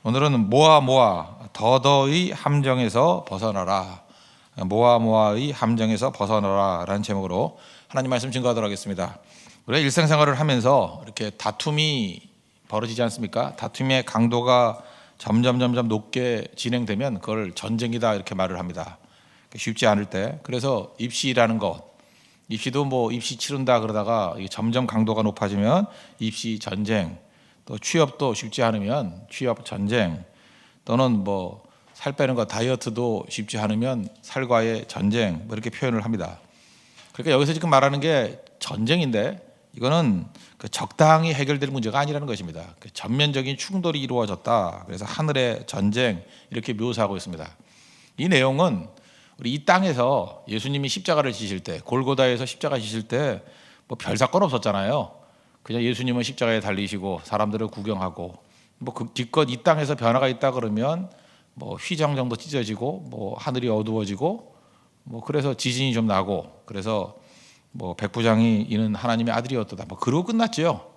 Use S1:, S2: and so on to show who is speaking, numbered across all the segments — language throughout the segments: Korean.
S1: 오늘은 모아 더더의 함정에서 벗어나라. 모아의 함정에서 벗어나라 라는 제목으로 하나님 말씀 증거하도록 하겠습니다. 우리가 일상생활을 하면서 이렇게 다툼이 벌어지지 않습니까? 다툼의 강도가 점점 높게 진행되면 그걸 전쟁이다 이렇게 말을 합니다. 쉽지 않을 때. 그래서 입시라는 것, 입시도 뭐 입시 치른다 그러다가 이게 점점 강도가 높아지면 입시 전쟁, 또 취업도 쉽지 않으면 취업 전쟁, 또는 뭐 살 빼는 거 다이어트도 쉽지 않으면 살과의 전쟁, 뭐 이렇게 표현을 합니다. 그러니까 여기서 지금 말하는 게 전쟁인데 이거는 그 적당히 해결될 문제가 아니라는 것입니다. 그 전면적인 충돌이 이루어졌다. 그래서 하늘의 전쟁 이렇게 묘사하고 있습니다. 이 내용은 우리 이 땅에서 예수님이 십자가를 지실 때, 골고다에서 십자가 지실 때 뭐 별 사건 없었잖아요. 그냥 예수님은 십자가에 달리시고 사람들을 구경하고 뭐 그 기껏 이 땅에서 변화가 있다 그러면 뭐 휘장 정도 찢어지고 뭐 하늘이 어두워지고 뭐 그래서 지진이 좀 나고 그래서 뭐 백부장이 이는 하나님의 아들이었다 뭐 그러고 끝났죠.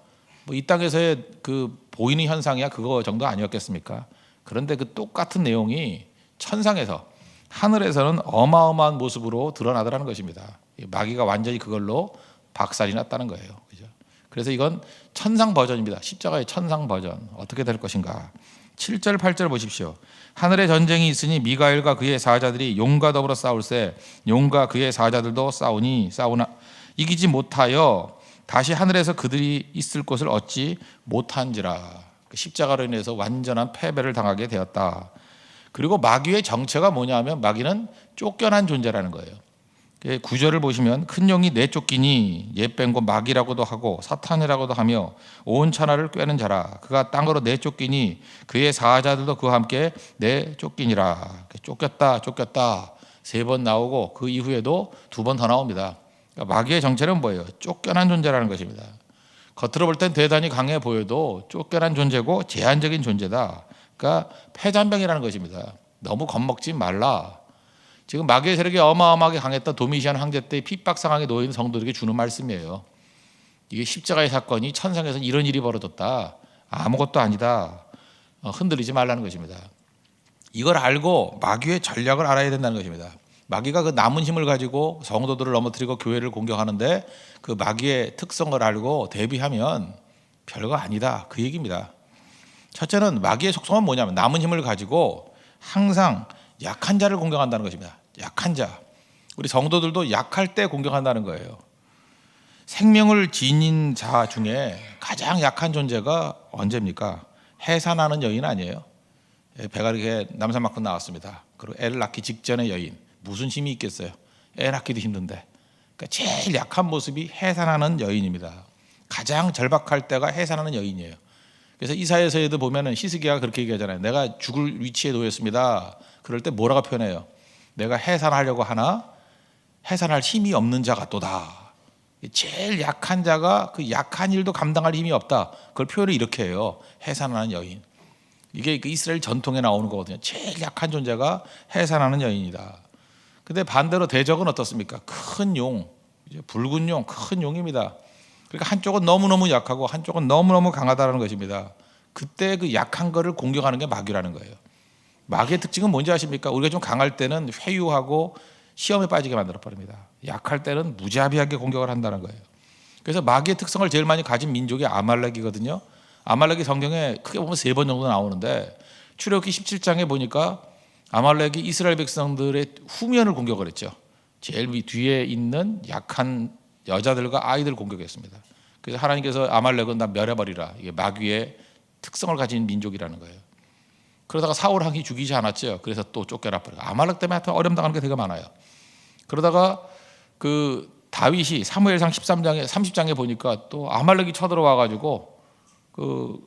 S1: 뭐 이 땅에서의 그 보이는 현상이야 그거 정도 아니었겠습니까? 그런데 그 똑같은 내용이 천상에서 하늘에서는 어마어마한 모습으로 드러나더라는 것입니다. 마귀가 완전히 그걸로 박살이 났다는 거예요. 그죠? 그래서 이건 천상 버전입니다. 십자가의 천상 버전. 어떻게 될 것인가? 7절 8절 보십시오. 하늘에 전쟁이 있으니 미가엘과 그의 사자들이 용과 더불어 싸울세 용과 그의 사자들도 싸우나 이기지 못하여 다시 하늘에서 그들이 있을 곳을 얻지 못한지라. 십자가로 인해서 완전한 패배를 당하게 되었다. 그리고 마귀의 정체가 뭐냐면 마귀는 쫓겨난 존재라는 거예요. 9절을 보시면 큰 용이 내쫓기니 옛뱀고 마귀라고도 하고 사탄이라고도 하며 온 천하를 꿰는 자라. 그가 땅으로 내쫓기니 그의 사자들도 그와 함께 내쫓기니라. 쫓겼다 3번 나오고 그 이후에도 2번 더 나옵니다. 그러니까 마귀의 정체는 뭐예요? 쫓겨난 존재라는 것입니다. 겉으로 볼 땐 대단히 강해 보여도 쫓겨난 존재고 제한적인 존재다. 그러니까 패잔병이라는 것입니다. 너무 겁먹지 말라. 지금 마귀의 세력이 어마어마하게 강했던 도미시안 황제 때 핍박 상황에 놓여 있는 성도들에게 주는 말씀이에요. 이게 십자가의 사건이 천상에서 이런 일이 벌어졌다. 아무것도 아니다. 흔들리지 말라는 것입니다. 이걸 알고 마귀의 전략을 알아야 된다는 것입니다. 마귀가 그 남은 힘을 가지고 성도들을 넘어뜨리고 교회를 공격하는데 그 마귀의 특성을 알고 대비하면 별거 아니다. 그 얘기입니다. 첫째는 마귀의 속성은 뭐냐면 남은 힘을 가지고 항상 약한 자를 공격한다는 것입니다. 약한 자. 우리 성도들도 약할 때 공격한다는 거예요. 생명을 지닌 자 중에 가장 약한 존재가 언제입니까? 해산하는 여인 아니에요? 배가 이렇게 남산만큼 나왔습니다. 그리고 애를 낳기 직전의 여인. 무슨 힘이 있겠어요? 애 낳기도 힘든데. 그러니까 제일 약한 모습이 해산하는 여인입니다. 가장 절박할 때가 해산하는 여인이에요. 그래서 이사야서에도 보면은 히스기야가 그렇게 얘기하잖아요. 내가 죽을 위치에 놓였습니다. 그럴 때 뭐라고 표현해요? 내가 해산하려고 하나 해산할 힘이 없는 자가 또다. 제일 약한 자가 그 약한 일도 감당할 힘이 없다. 그걸 표현을 이렇게 해요. 해산하는 여인. 이게 그 이스라엘 전통에 나오는 거거든요. 제일 약한 존재가 해산하는 여인이다. 근데 반대로 대적은 어떻습니까? 큰 용, 붉은 용, 큰 용입니다. 그러니까 한쪽은 너무너무 약하고 한쪽은 너무너무 강하다는 것입니다. 그때 그 약한 거를 공격하는 게 마귀라는 거예요. 마귀의 특징은 뭔지 아십니까? 우리가 좀 강할 때는 회유하고 시험에 빠지게 만들어버립니다. 약할 때는 무자비하게 공격을 한다는 거예요. 그래서 마귀의 특성을 제일 많이 가진 민족이 아말렉이거든요. 아말렉이 성경에 크게 보면 3번 정도 나오는데 출애굽기 17장에 보니까 아말렉이 이스라엘 백성들의 후면을 공격을 했죠. 제일 뒤에 있는 약한 여자들과 아이들 공격했습니다. 그래서 하나님께서 아말렉은 다 멸해버리라. 이게 마귀의 특성을 가진 민족이라는 거예요. 그러다가 사울 왕이 죽이지 않았죠. 그래서 또 쫓겨나 버려요. 아말렉 때문에 하여튼 어려움 당하는 게 되게 많아요. 그러다가 그 다윗이 사무엘상 13장에 30장에 보니까 또 아말렉이 쳐들어와 가지고 그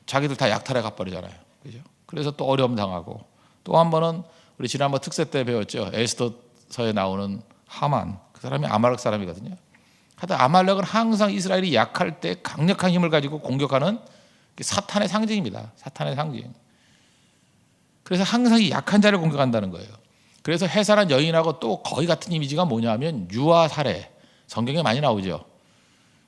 S1: 자기들 다 약탈해 가 버리잖아요. 그죠? 그래서 또 어려움 당하고 또 한 번은 우리 지난번 특세 때 배웠죠. 에스더서에 나오는 하만. 그 사람이 아말렉 사람이거든요. 하여튼 아말렉은 항상 이스라엘이 약할 때 강력한 힘을 가지고 공격하는 사탄의 상징입니다. 사탄의 상징. 그래서 항상 이 약한 자를 공격한다는 거예요. 그래서 해산한 여인하고 또 거의 같은 이미지가 뭐냐면 유아 살해. 성경에 많이 나오죠.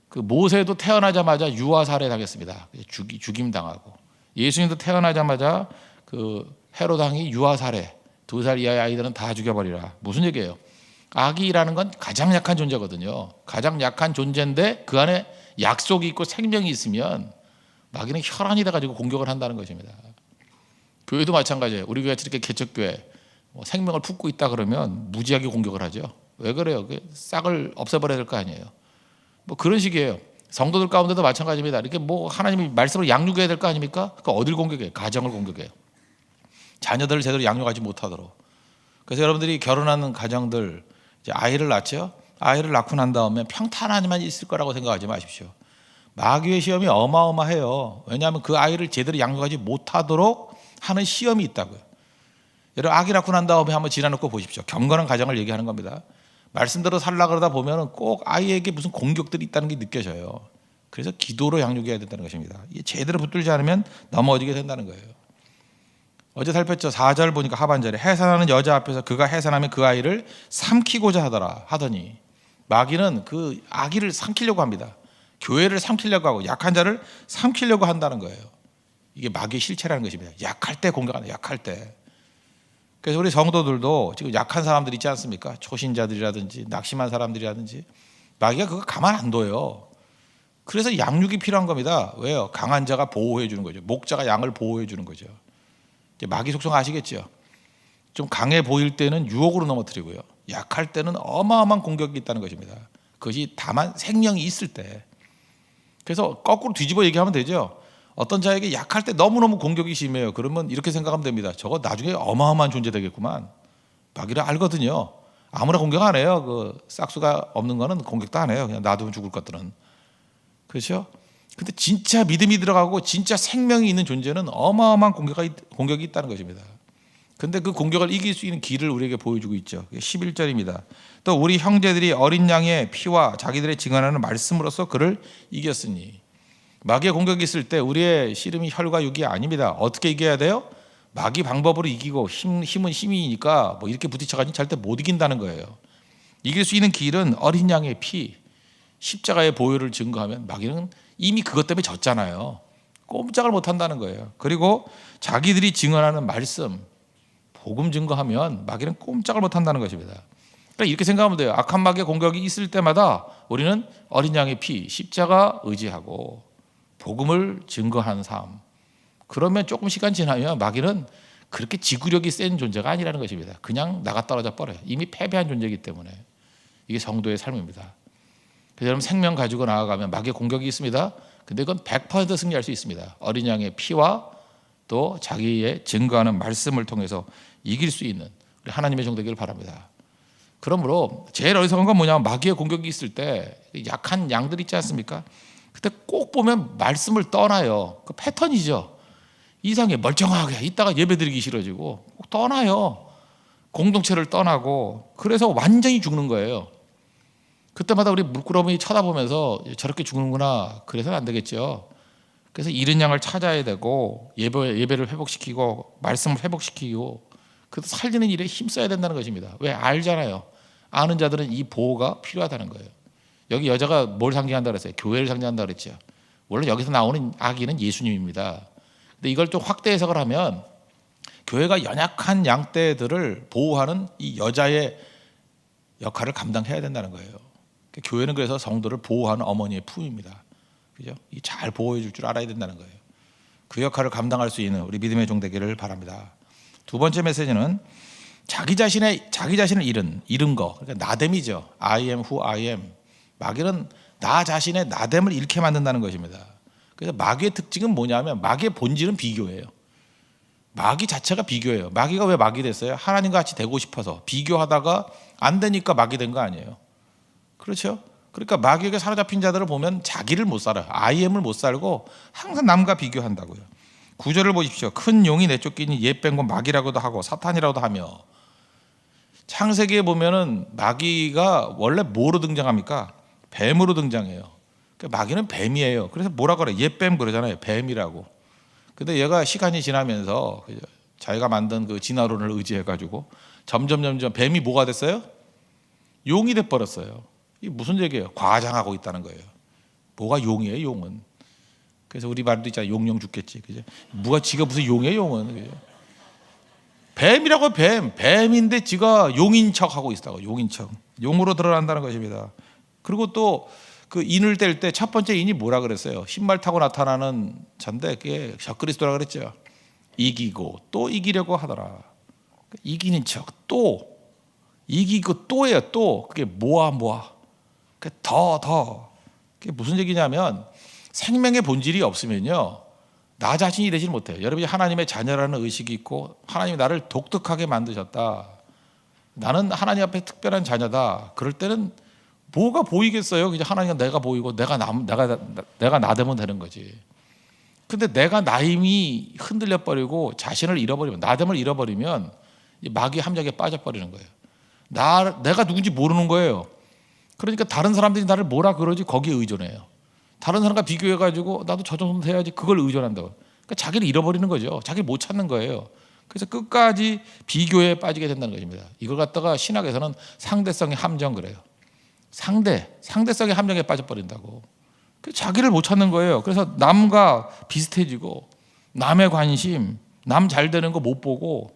S1: 그 모세도 태어나자마자 유아 살해 당했습니다. 죽임 당하고 예수님도 태어나자마자 그 헤롯 왕이 유아 살해, 2살 이하의 아이들은 다 죽여버리라. 무슨 얘기예요? 아기라는 건 가장 약한 존재거든요. 가장 약한 존재인데 그 안에 약속이 있고 생명이 있으면 마귀는 혈안이 돼가지고 공격을 한다는 것입니다. 교회도 마찬가지예요. 우리 교회가 이렇게 개척교회 생명을 품고 있다 그러면 무지하게 공격을 하죠. 왜 그래요? 싹을 없애버려야 될 거 아니에요. 뭐 그런 식이에요. 성도들 가운데도 마찬가지입니다. 이렇게 뭐 하나님이 말씀을 양육해야 될 거 아닙니까? 그러니까 어딜 공격해요? 가정을 공격해요. 자녀들을 제대로 양육하지 못하도록. 그래서 여러분들이 결혼하는 가정들 이제 아이를 낳죠. 아이를 낳고 난 다음에 평탄하니만 있을 거라고 생각하지 마십시오. 마귀의 시험이 어마어마해요. 왜냐하면 그 아이를 제대로 양육하지 못하도록 하는 시험이 있다고요. 여러분 아기 낳고 난 다음에 한번 지나놓고 보십시오. 경건한 가정을 얘기하는 겁니다. 말씀대로 살라 그러다 보면 꼭 아이에게 무슨 공격들이 있다는 게 느껴져요. 그래서 기도로 양육해야 된다는 것입니다. 이게 제대로 붙들지 않으면 넘어지게 된다는 거예요. 어제 살폈죠. 4절 보니까 하반절에 해산하는 여자 앞에서 그가 해산하면 그 아이를 삼키고자 하더니 마귀는 그 아기를 삼키려고 합니다. 교회를 삼키려고 하고 약한 자를 삼키려고 한다는 거예요. 이게 마귀의 실체라는 것입니다. 약할 때 공격하는, 약할 때. 그래서 우리 성도들도 지금 약한 사람들 있지 않습니까? 초신자들이라든지 낙심한 사람들이라든지 마귀가 그거 가만 안 둬요. 그래서 양육이 필요한 겁니다. 왜요? 강한 자가 보호해 주는 거죠. 목자가 양을 보호해 주는 거죠. 마귀 속성 아시겠죠? 좀 강해 보일 때는 유혹으로 넘어뜨리고요. 약할 때는 어마어마한 공격이 있다는 것입니다. 그것이 다만 생명이 있을 때. 그래서 거꾸로 뒤집어 얘기하면 되죠. 어떤 자에게 약할 때 너무너무 공격이 심해요. 그러면 이렇게 생각하면 됩니다. 저거 나중에 어마어마한 존재 되겠구만. 마귀를 알거든요. 아무나 공격 안 해요. 그 싹수가 없는 거는 공격도 안 해요. 그냥 놔두면 죽을 것들은. 그렇죠? 근데 진짜 믿음이 들어가고 진짜 생명이 있는 존재는 어마어마한 공격이 있다는 것입니다. 근데 그 공격을 이길 수 있는 길을 우리에게 보여주고 있죠. 11절입니다. 또 우리 형제들이 어린 양의 피와 자기들의 증언하는 말씀으로써 그를 이겼으니. 마귀의 공격이 있을 때 우리의 씨름이 혈과 육이 아닙니다. 어떻게 이겨야 돼요? 마귀 방법으로 이기고 힘은 힘이니까 뭐 이렇게 부딪혀가지고 절대 못 이긴다는 거예요. 이길 수 있는 길은 어린 양의 피, 십자가의 보혈을 증거하면 마귀는 이미 그것 때문에 졌잖아요. 꼼짝을 못한다는 거예요. 그리고 자기들이 증언하는 말씀, 복음 증거하면 마귀는 꼼짝을 못한다는 것입니다. 그러니까 이렇게 생각하면 돼요. 악한 마귀의 공격이 있을 때마다 우리는 어린 양의 피, 십자가 의지하고 복음을 증거하는 삶. 그러면 조금 시간 지나면 마귀는 그렇게 지구력이 센 존재가 아니라는 것입니다. 그냥 나가 떨어져 버려요. 이미 패배한 존재이기 때문에. 이게 성도의 삶입니다. 그래서 여러분 생명 가지고 나아가면 마귀의 공격이 있습니다. 근데 그건 100% 승리할 수 있습니다. 어린 양의 피와 또 자기의 증거하는 말씀을 통해서 이길 수 있는 우리 하나님의 종 되기를 바랍니다. 그러므로 제일 어리석은 건 뭐냐면 마귀의 공격이 있을 때 약한 양들 있지 않습니까? 그때 꼭 보면 말씀을 떠나요. 그 패턴이죠. 이상해 멀쩡하게 있다가 예배드리기 싫어지고 꼭 떠나요. 공동체를 떠나고 그래서 완전히 죽는 거예요. 그때마다 우리 물끄러미 쳐다보면서 저렇게 죽는구나. 그래서는 안 되겠죠. 그래서 잃은 양을 찾아야 되고 예배를 회복시키고 말씀을 회복시키고 그래서 살리는 일에 힘써야 된다는 것입니다. 왜? 알잖아요. 아는 자들은 이 보호가 필요하다는 거예요. 여기 여자가 뭘 상징한다 그랬어요? 교회를 상징한다 그랬죠. 원래 여기서 나오는 아기는 예수님입니다. 근데 이걸 좀 확대 해석을 하면 교회가 연약한 양떼들을 보호하는 이 여자의 역할을 감당해야 된다는 거예요. 교회는 그래서 성도를 보호하는 어머니의 품입니다. 그죠? 잘 보호해 줄 줄 알아야 된다는 거예요. 그 역할을 감당할 수 있는 우리 믿음의 종 되기를 바랍니다. 두 번째 메시지는 자기 자신을 잃은 거. 그러니까 나됨이죠. I am who I am. 마귀는 나 자신의 나됨을 잃게 만든다는 것입니다. 그래서 마귀의 특징은 뭐냐면 마귀의 본질은 비교예요. 마귀 자체가 비교예요. 마귀가 왜 마귀 됐어요? 하나님과 같이 되고 싶어서 비교하다가 안 되니까 마귀 된 거 아니에요. 그렇죠? 그러니까 마귀에게 사로잡힌 자들을 보면 자기를 못 살아요. I am을 못 살고 항상 남과 비교한다고요. 9절을 보십시오. 큰 용이 내쫓기니 옛 뺀 건 마귀라고도 하고 사탄이라고도 하며. 창세기에 보면은 마귀가 원래 뭐로 등장합니까? 뱀으로 등장해요. 그러니까 마귀는 뱀이에요. 그래서 뭐라 그래? 옛뱀 그러잖아요. 뱀이라고. 근데 얘가 시간이 지나면서 자기가 만든 그 진화론을 의지해가지고 점점 뱀이 뭐가 됐어요? 용이 돼버렸어요. 이게 무슨 얘기예요? 과장하고 있다는 거예요. 뭐가 용이에요? 용은. 그래서 우리 말도 있잖아. 용용 죽겠지. 그죠? 뭐가 지가 무슨 용이에요, 용은. 그죠? 뱀이라고 뱀인데 지가 용인 척하고 있다고. 용인 척. 용으로 드러난다는 것입니다. 그리고 또 그 인을 뗄 때 첫 번째 인이 뭐라 그랬어요? 신발 타고 나타나는 자인데 그게 적그리스도라 그랬죠. 이기고 또 이기려고 하더라. 이기는 척 또 이기고 또예요. 또 그게 모아. 그게 더. 그게 무슨 얘기냐면 생명의 본질이 없으면요 나 자신이 되지 못해요. 여러분이 하나님의 자녀라는 의식이 있고 하나님이 나를 독특하게 만드셨다. 나는 하나님 앞에 특별한 자녀다. 그럴 때는 뭐가 보이겠어요? 그냥 하나님은 내가 보이고 내가 나 되면 되는 거지. 근데 내가 나임이 흔들려 버리고 자신을 잃어버리면 나됨을 잃어버리면 마귀의 함정에 빠져버리는 거예요. 내가 누군지 모르는 거예요. 그러니까 다른 사람들이 나를 뭐라 그러지 거기에 의존해요. 다른 사람과 비교해가지고 나도 저 정도 돼야지 그걸 의존한다고. 그러니까 자기를 잃어버리는 거죠. 자기를 못 찾는 거예요. 그래서 끝까지 비교에 빠지게 된다는 것입니다. 이걸 갖다가 신학에서는 상대성의 함정 그래요. 상대성의 함정에 빠져버린다고. 자기를 못 찾는 거예요. 그래서 남과 비슷해지고 남의 관심, 남 잘 되는 거 못 보고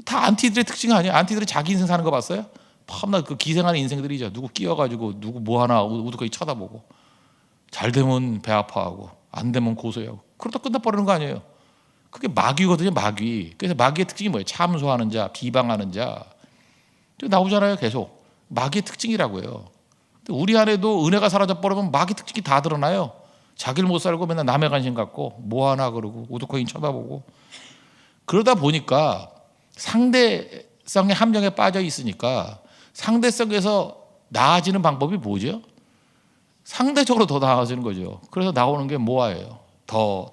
S1: 다 안티들의 특징 아니에요. 안티들이 자기 인생 사는 거 봤어요? 펌나 그 기생하는 인생들이죠. 누구 끼어가지고 누구 뭐 하나 우두커니 쳐다보고 잘 되면 배 아파하고 안 되면 고소하고 그러다 끝나버리는 거 아니에요. 그게 마귀거든요. 마귀. 그래서 마귀의 특징이 뭐예요? 참소하는 자, 비방하는 자 나오잖아요. 계속 마귀의 특징이라고요. 우리 안에도 은혜가 사라져버리면 마귀 특징이 다 드러나요. 자기를 못 살고 맨날 남의 관심 갖고 뭐 하나 그러고 우두커니 쳐다보고 그러다 보니까 상대성의 함정에 빠져 있으니까 상대성에서 나아지는 방법이 뭐죠? 상대적으로 더 나아지는 거죠. 그래서 나오는 게 뭐예요? 더.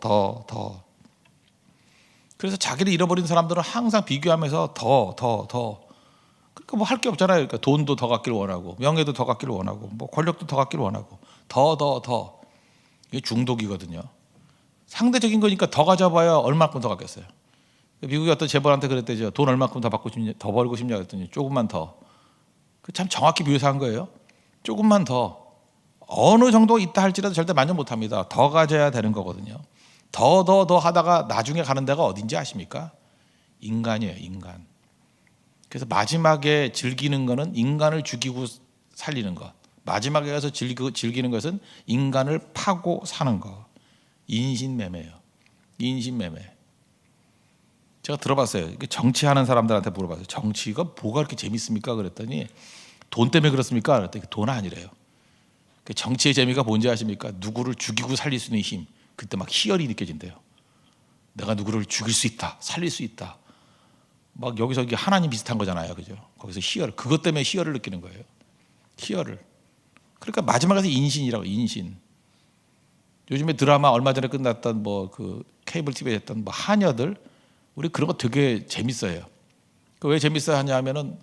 S1: 그래서 자기를 잃어버린 사람들은 항상 비교하면서 더. 그러니까 뭐 할 게 없잖아요. 그러니까 돈도 더 갖기를 원하고 명예도 더 갖기를 원하고 뭐 권력도 더 갖기를 원하고 더. 이게 중독이거든요. 상대적인 거니까 더 가져봐야 얼마큼 더 갖겠어요. 미국의 어떤 재벌한테 그랬대죠. 돈 얼마큼 더 받고 싶냐, 더 벌고 싶냐 그랬더니 조금만 더. 참 정확히 묘사한 거예요. 조금만 더. 어느 정도 있다 할지라도 절대 만족 못합니다. 더 가져야 되는 거거든요. 더 하다가 나중에 가는 데가 어딘지 아십니까? 인간이에요. 인간. 그래서 마지막에 즐기는 거는 인간을 죽이고 살리는 것. 마지막에 가서 즐기는 것은 인간을 파고 사는 것. 인신매매예요. 인신매매. 제가 들어봤어요. 정치하는 사람들한테 물어봤어요. 정치가 뭐가 그렇게 재밌습니까? 그랬더니 돈 때문에 그렇습니까? 그랬더니 돈 아니래요. 정치의 재미가 뭔지 아십니까? 누구를 죽이고 살릴 수 있는 힘. 그때 막 희열이 느껴진대요. 내가 누구를 죽일 수 있다. 살릴 수 있다. 막 여기서 하나님 비슷한 거잖아요. 그죠? 거기서 희열. 그것 때문에 희열을 느끼는 거예요. 희열을. 그러니까 마지막에서 인신이라고. 인신. 요즘에 드라마 얼마 전에 끝났던 뭐 그 케이블 TV에 했던 뭐 하녀들 우리 그런 거 되게 재밌어요. 왜 재밌어 하냐면은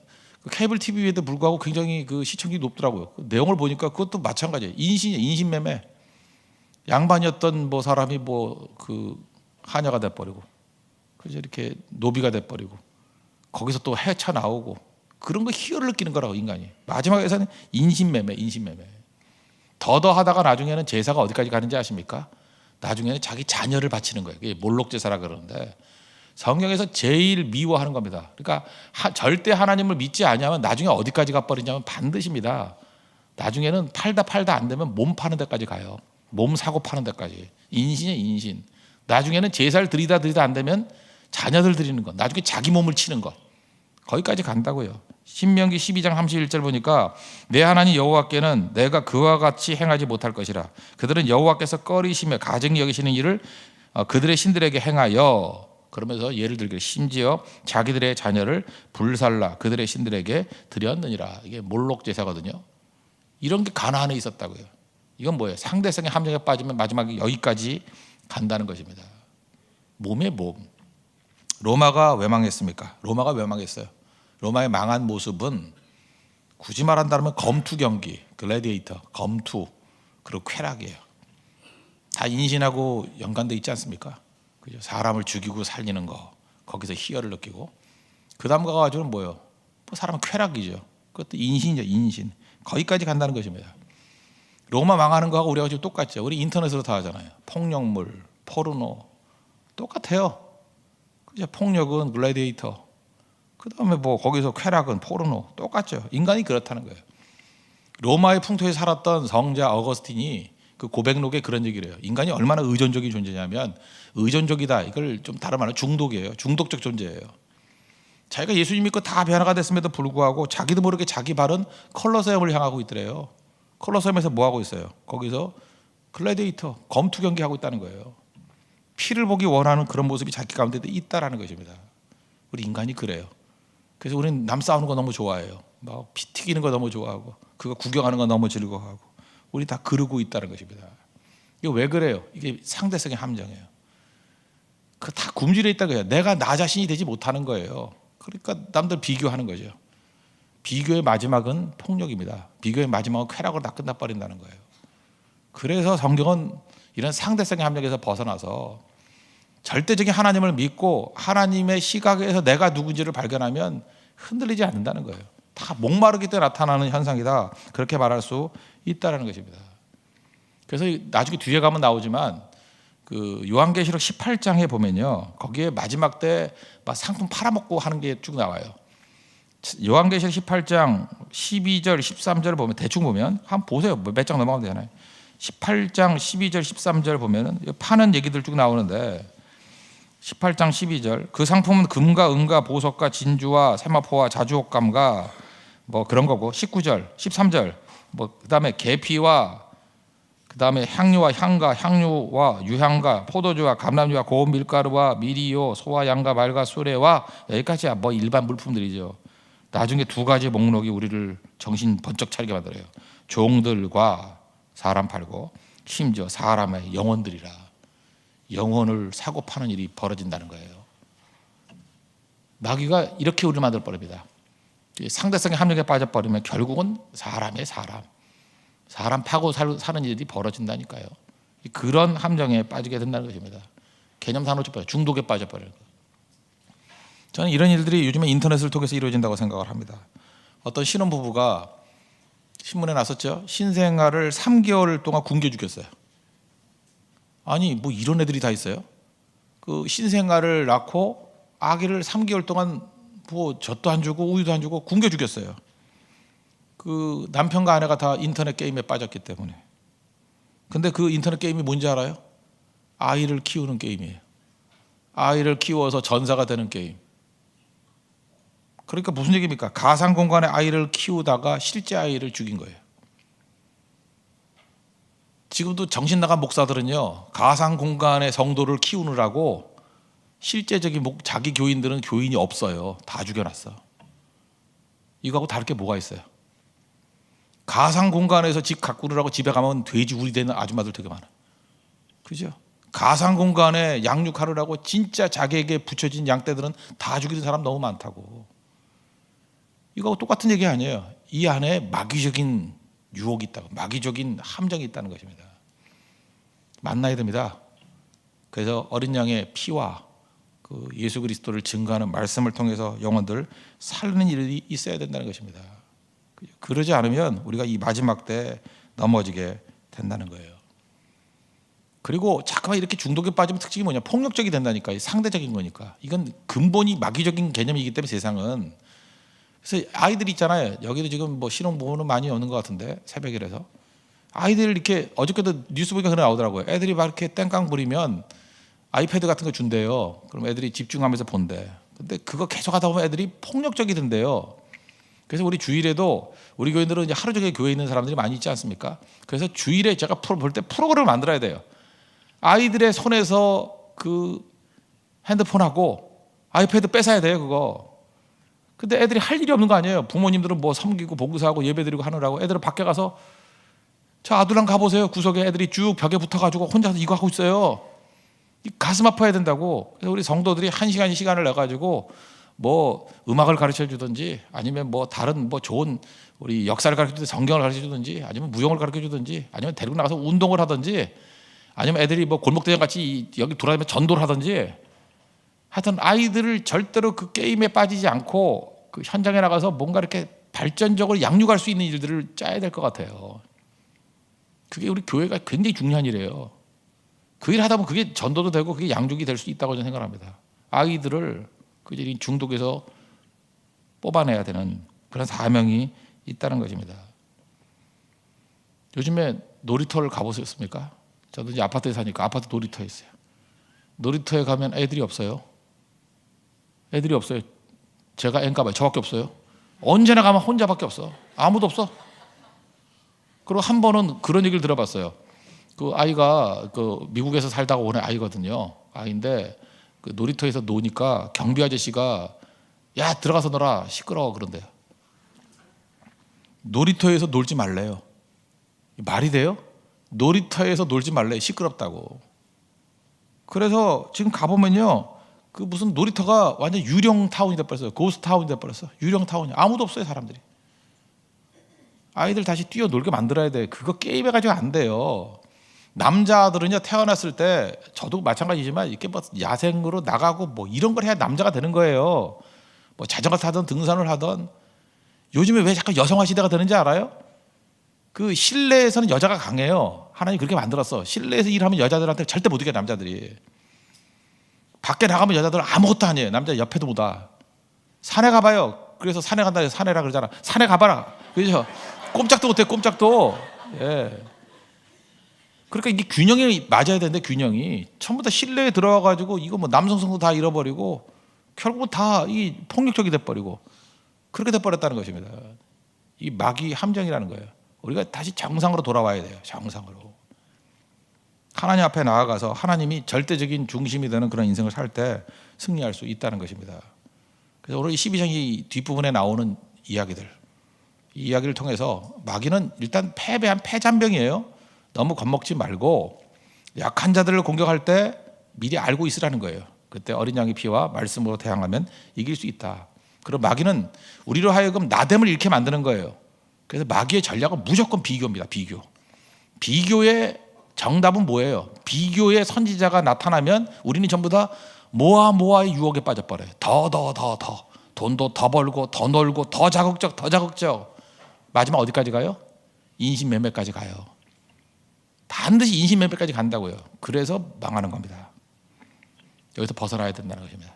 S1: 케이블 TV에도 불구하고 굉장히 그 시청률이 높더라고요. 그 내용을 보니까 그것도 마찬가지예요. 인신매매. 양반이었던 뭐 사람이 뭐 그 하녀가 돼버리고, 그래서 이렇게 노비가 돼버리고, 거기서 또 헤쳐 나오고 그런 거 희열을 느끼는 거라고 인간이. 마지막에서는 인신매매. 더더 하다가 나중에는 제사가 어디까지 가는지 아십니까? 나중에는 자기 자녀를 바치는 거예요. 그게 몰록 제사라 그러는데. 성경에서 제일 미워하는 겁니다. 그러니까 절대 하나님을 믿지 않으면 나중에 어디까지 가버리냐면 반드시입니다. 나중에는 팔다 안 되면 몸 파는 데까지 가요. 몸 사고 파는 데까지. 인신이에요. 인신. 나중에는 제사를 드리다 안 되면 자녀들 드리는 것. 나중에 자기 몸을 치는 것. 거기까지 간다고요. 신명기 12장 31절 보니까 내 하나님 여호와께는 내가 그와 같이 행하지 못할 것이라. 그들은 여호와께서 꺼리시며 가증히 여기시는 일을 그들의 신들에게 행하여, 그러면서 예를 들기를 심지어 자기들의 자녀를 불살라 그들의 신들에게 드렸느니라. 이게 몰록 제사거든요. 이런 게 가나안에 있었다고요. 이건 뭐예요? 상대성의 함정에 빠지면 마지막에 여기까지 간다는 것입니다. 몸의 몸. 로마가 왜 망했습니까? 로마가 왜 망했어요? 로마의 망한 모습은 굳이 말한다면 검투 경기, 글래디에이터, 검투, 그리고 쾌락이에요. 다 인신하고 연관되어 있지 않습니까? 그죠? 사람을 죽이고 살리는 거, 거기서 희열을 느끼고, 그 다음 가가지고는 뭐예요? 뭐 사람은 쾌락이죠. 그것도 인신이죠. 인신. 거기까지 간다는 것입니다. 로마 망하는 거하고 우리가 지금 똑같죠. 우리 인터넷으로 다 하잖아요. 폭력물, 포르노 똑같아요. 그죠? 폭력은 글래디에이터, 그다음에 뭐 거기서 쾌락은 포르노 똑같죠. 인간이 그렇다는 거예요. 로마의 풍토에 살았던 성자 어거스틴이 그 고백록에 그런 얘기를 해요. 인간이 얼마나 의존적인 존재냐면, 의존적이다, 이걸 좀 다른 말로 중독이에요. 중독적 존재예요. 자기가 예수님 믿고 다 변화가 됐음에도 불구하고 자기도 모르게 자기 발은 컬러세움을 향하고 있더래요. 컬러세움에서 뭐 하고 있어요? 거기서 글래디에이터, 검투 경기하고 있다는 거예요. 피를 보기 원하는 그런 모습이 자기 가운데도 있다라는 것입니다. 우리 인간이 그래요. 그래서 우리는 남 싸우는 거 너무 좋아해요. 막 피 튀기는 거 너무 좋아하고, 그거 구경하는 거 너무 즐거워하고, 우리 다 그러고 있다는 것입니다. 이게 왜 그래요? 이게 상대성의 함정이에요. 그 다 굶주려 있다는 거예요. 내가 나 자신이 되지 못하는 거예요. 그러니까 남들 비교하는 거죠. 비교의 마지막은 폭력입니다. 비교의 마지막은 쾌락으로 다 끝나버린다는 거예요. 그래서 성경은 이런 상대성의 함정에서 벗어나서 절대적인 하나님을 믿고 하나님의 시각에서 내가 누군지를 발견하면 흔들리지 않는다는 거예요. 다 목마르기 때문에 나타나는 현상이다, 그렇게 말할 수 있다는 것입니다. 그래서 나중에 뒤에 가면 나오지만 그 요한계시록 18장에 보면요, 거기에 마지막 때 막 상품 팔아먹고 하는 게 쭉 나와요. 요한계시록 18장 12절 13절 보면, 대충 보면 한번 보세요. 몇 장 넘어가면 되잖아요. 18장 12절 13절 보면은 파는 얘기들 쭉 나오는데, 18장 12절, 그 상품은 금과 은과 보석과 진주와 세마포와 자주옥감과 뭐 그런 거고, 19절 13절 뭐 그다음에 계피와 그다음에 향료와 향과 향료와 유향과 포도주와 감람주와 고운 밀가루와 미리요 소와 양과 말과 수레와, 여기까지야 뭐 일반 물품들이죠. 나중에 두 가지 목록이 우리를 정신 번쩍 차리게 만들어요. 종들과 사람 팔고, 심지어 사람의 영혼들이라. 영혼을 사고 파는 일이 벌어진다는 거예요. 마귀가 이렇게 우리를 만들 버립니다. 상대성의 함정에 빠져버리면 결국은 사람의 사람 파고 사는 일이 벌어진다니까요. 그런 함정에 빠지게 된다는 것입니다. 개념상으로 중독에 빠져버려요. 저는 이런 일들이 요즘에 인터넷을 통해서 이루어진다고 생각을 합니다. 어떤 신혼부부가 신문에 났었죠. 신생아를 3개월 동안 굶겨 죽였어요. 아니 뭐 이런 애들이 다 있어요? 그 신생아를 낳고 아기를 3개월 동안 뭐 젖도 안 주고 우유도 안 주고 굶겨 죽였어요. 그 남편과 아내가 다 인터넷 게임에 빠졌기 때문에. 근데 그 인터넷 게임이 뭔지 알아요? 아이를 키우는 게임이에요. 아이를 키워서 전사가 되는 게임. 그러니까 무슨 얘기입니까? 가상 공간에 아이를 키우다가 실제 아이를 죽인 거예요. 지금도 정신 나간 목사들은요, 가상 공간의 성도를 키우느라고 실제적인 자기 교인들은 교인이 없어요. 다 죽여놨어. 이거하고 다를 게 뭐가 있어요? 가상 공간에서 집 가꾸느라고 집에 가면 돼지 우리 되는 아줌마들 되게 많아. 그죠? 가상 공간에 양육하느라고 진짜 자기에게 붙여진 양떼들은 다 죽이는 사람 너무 많다고. 이거하고 똑같은 얘기 아니에요. 이 안에 마귀적인 유혹이 있다고, 마귀적인 함정이 있다는 것입니다. 만나야 됩니다. 그래서 어린 양의 피와 그 예수 그리스도를 증거하는 말씀을 통해서 영혼들 살리는 일이 있어야 된다는 것입니다. 그러지 않으면 우리가 이 마지막 때 넘어지게 된다는 거예요. 그리고 잠깐만 이렇게 중독에 빠지면 특징이 뭐냐? 폭력적이 된다니까. 상대적인 거니까. 이건 근본이 마귀적인 개념이기 때문에 세상은. 그래서 아이들이 있잖아요. 여기도 지금 뭐 신혼부부는 많이 오는 것 같은데, 새벽이라서 아이들 이렇게, 어저께도 뉴스 보니까 그런 나오더라고요. 애들이 막 이렇게 땡깡 부리면 아이패드 같은 거 준대요. 그럼 애들이 집중하면서 본대. 근데 그거 계속 하다 보면 애들이 폭력적이 된대요. 그래서 우리 주일에도 우리 교인들은 이제 하루 종일 교회에 있는 사람들이 많이 있지 않습니까? 그래서 주일에 제가 볼 때 프로그램을 만들어야 돼요. 아이들의 손에서 그 핸드폰하고 아이패드 뺏어야 돼요, 그거. 근데 애들이 할 일이 없는 거 아니에요. 부모님들은 뭐 섬기고 봉사하고 예배드리고 하느라고 애들은 밖에 가서, 저 아들랑 가보세요. 구석에 애들이 쭉 벽에 붙어가지고 혼자서 이거 하고 있어요. 가슴 아파야 된다고. 그래서 우리 성도들이 한 시간을 내가지고 뭐 음악을 가르쳐 주든지, 아니면 뭐 다른 뭐 좋은 우리 역사를 가르쳐 주든지, 성경을 가르쳐 주든지, 아니면 무용을 가르쳐 주든지, 아니면 데리고 나가서 운동을 하든지, 아니면 애들이 뭐 골목대장 같이 여기 돌아다니면 전도를 하든지, 하여튼 아이들을 절대로 그 게임에 빠지지 않고 그 현장에 나가서 뭔가 이렇게 발전적으로 양육할 수 있는 일들을 짜야 될 것 같아요. 그게 우리 교회가 굉장히 중요한 일이에요. 그 일 하다 보면 그게 전도도 되고 그게 양육이 될 수 있다고 저는 생각합니다. 아이들을 그 중독에서 뽑아내야 되는 그런 사명이 있다는 것입니다. 요즘에 놀이터를 가보셨습니까? 저도 이제 아파트에 사니까 아파트 놀이터에 있어요. 놀이터에 가면 애들이 없어요. 애들이 없어요. 제가 애인가 봐요. 저밖에 없어요. 언제나 가면 혼자밖에 없어. 아무도 없어. 그리고 한 번은 그런 얘기를 들어봤어요. 그 아이가 그 미국에서 살다가 온 아이거든요. 아이인데 그 놀이터에서 노니까 경비 아저씨가 야 들어가서 놀아 시끄러워 그런대요. 놀이터에서 놀지 말래요. 말이 돼요? 놀이터에서 놀지 말래 시끄럽다고. 그래서 지금 가보면요 그 무슨 놀이터가 완전 유령 타운이 돼버렸어요. 고스트 타운이 돼버렸어. 유령 타운이 아무도 없어요 사람들이. 아이들 다시 뛰어놀게 만들어야 돼. 그거 게임해가지고 안 돼요. 남자들은요 태어났을 때 저도 마찬가지지만 이렇게 뭐 야생으로 나가고 뭐 이런 걸 해야 남자가 되는 거예요. 뭐 자전거 타든 등산을 하든. 요즘에 왜 자꾸 여성화 시대가 되는지 알아요? 그 실내에서는 여자가 강해요. 하나님 그렇게 만들었어. 실내에서 일하면 여자들한테 절대 못 이겨 남자들이. 밖에 나가면 여자들은 아무것도 아니에요. 남자 옆에도 못 와. 산에 가봐요. 그래서 산에 간다 해서 산에라 그러잖아. 산에 가봐라. 그죠? 꼼짝도 못해 꼼짝도. 예. 그러니까 이게 균형이 맞아야 되는데 균형이 전부 다 실내에 들어와가지고 이거 뭐 남성성도 다 잃어버리고 결국은 다 이 폭력적이 돼버리고 그렇게 돼버렸다는 것입니다. 이 마귀 함정이라는 거예요. 우리가 다시 정상으로 돌아와야 돼요. 정상으로. 하나님 앞에 나아가서 하나님이 절대적인 중심이 되는 그런 인생을 살 때 승리할 수 있다는 것입니다. 그래서 오늘 12장 이 뒷부분에 나오는 이야기들, 이 이야기를 통해서 마귀는 일단 패배한 패잔병이에요. 너무 겁먹지 말고 약한 자들을 공격할 때 미리 알고 있으라는 거예요. 그때 어린 양의 피와 말씀으로 대항하면 이길 수 있다. 그리고 마귀는 우리로 하여금 나됨을 잃게 만드는 거예요. 그래서 마귀의 전략은 무조건 비교입니다. 비교. 비교의 정답은 뭐예요? 비교의 선지자가 나타나면 우리는 전부 다 모아의 유혹에 빠져버려요. 더. 돈도 더 벌고 더 놀고 더 자극적. 마지막 어디까지 가요? 인신매매까지 가요. 반드시 인신매매까지 간다고요. 그래서 망하는 겁니다. 여기서 벗어나야 된다는 것입니다.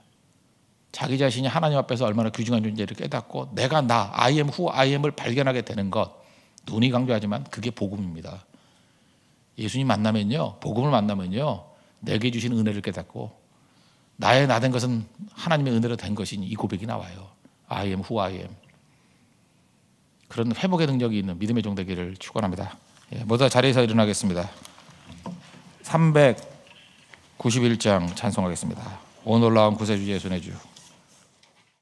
S1: 자기 자신이 하나님 앞에서 얼마나 귀중한 존재를 깨닫고 내가 나, I am who I am을 발견하게 되는 것. 눈이 강조하지만 그게 복음입니다. 예수님 만나면요, 복음을 만나면요, 내게 주신 은혜를 깨닫고 나의 나 된 것은 하나님의 은혜로 된 것이니 이 고백이 나와요. I am who I am. 그런 회복의 능력이 있는 믿음의 종 되기를 축원합니다. 모두 자리에서 일어나겠습니다. 391장 찬송하겠습니다. 오 놀라운 구세주 예수의 주.